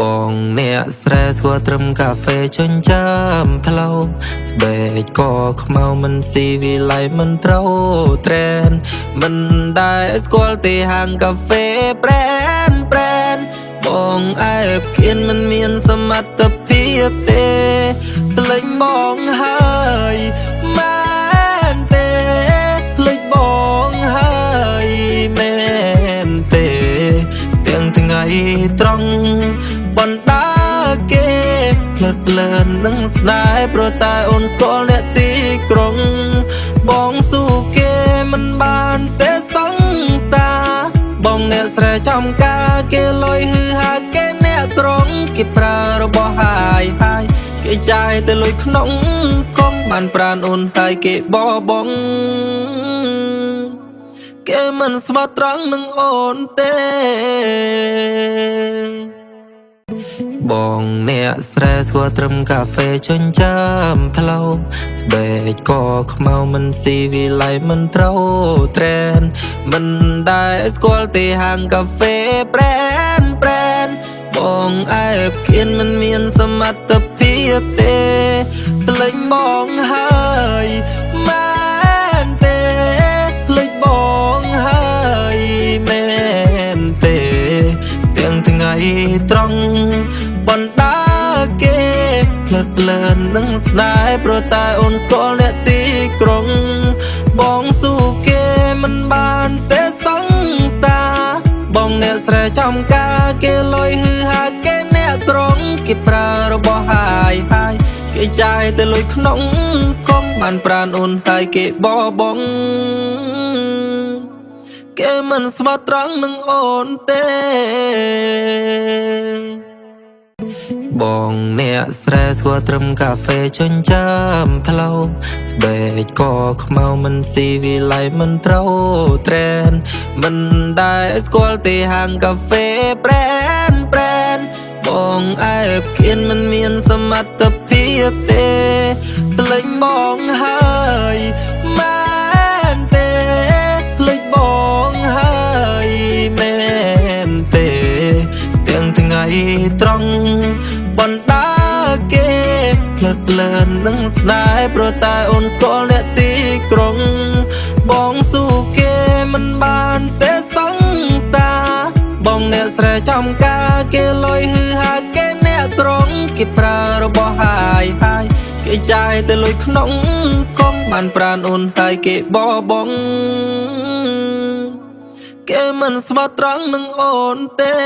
បងអ្នកស្រែស្គាល់ត្រឹមកាហ្វេចុញចាំផ្លូវស្បែកក៏ខ្មៅមិនស៊ីវិល័យមិនត្រូវត្រែនមិនដែលស្គាល់ទេហាងកាហ្វេប្រែនបងអែបគៀនមិនមានសមត្ថភាពទេភ្លេចបងហើយមែនទេភ្លេចបងហើយមែនទេទាំងថ្ងៃត្រង់បណ្ដាគេភ្លើតភ្លើននឹងស្នេហ៍ព្រោះតែអូនស្គាល់អ្នកទីក្រុងបងស៊ូគេមិនបានទេសង្សារបងអ្នកស្រែចំការគេលុយហឺហាគេអ្នកក្រុងគេប្រើរបស់ហាយគេចាយទៅលុយក្នុងកងបានប្រានអូនហើយគេបបងគេមិនស្មោះត្រង់នឹងអូនទេបងអ្នកស្រែស្គាល់ត្រឹមកាហ្វេចុញចាំផ្លូវស្បែកក៏ខ្មៅមិនស៊ីវិល័យមិនត្រូវត្រែនមិនដែលស្គាល់ទេហាងកាហ្វេប្រែនបងអែបគៀនមិនមានសមត្ថភាពទេភ្លេចបងហើយមែនទេភ្លេចបងហើយមែនទេទាំងថ្ងៃត្រង់បណ្ដាគេភ្លើតភ្លើននឹងស្នេហ៍ព្រោះតែអូនស្គាល់អ្នកទីក្រុងបងស៊ូគេមិនបានទេសង្សារបងអ្នកស្រែចំការគេលុយហឺហាគេអ្នកក្រុងគេប្រើរបស់ហាយគេចាយទៅលុយក្នុងកងបានប្រានអូនហើយគេបបងគេមិនស្មោះត្រង់នឹងអូនទេបងអ្នកស្រែស្គាល់ត្រឹមកាហ្វេចុញចាំផ្លូវស្បែកក៏ខ្មៅមិនស៊ីវិល័យមិនត្រូវត្រែនមិនដែលស្គាល់ទេហាងកាហ្វេប្រែនបងអែបគៀនមិនមានសមត្ថភាពទេភ្លេចបងហើយមែនទេភ្លេចបងហើយមែនទេទាំងថ្ងៃត្រង់បណ្ដាគេភ្លើតភ្លើននឹងស្នេហ៍ព្រោះតែអូនស្គាល់អ្នកទីក្រុងបងស៊ូគេមិនបានទេសង្សារបងអ្នកស្រែចំការគេលុយហឺហាគេអ្នកក្រុងគេប្រើរបស់ហាយគេចាយទៅលុយក្នុងកងបានប្រានអូនហើយគេបបងគេមិនស្មោះត្រង់នឹងអូនទេ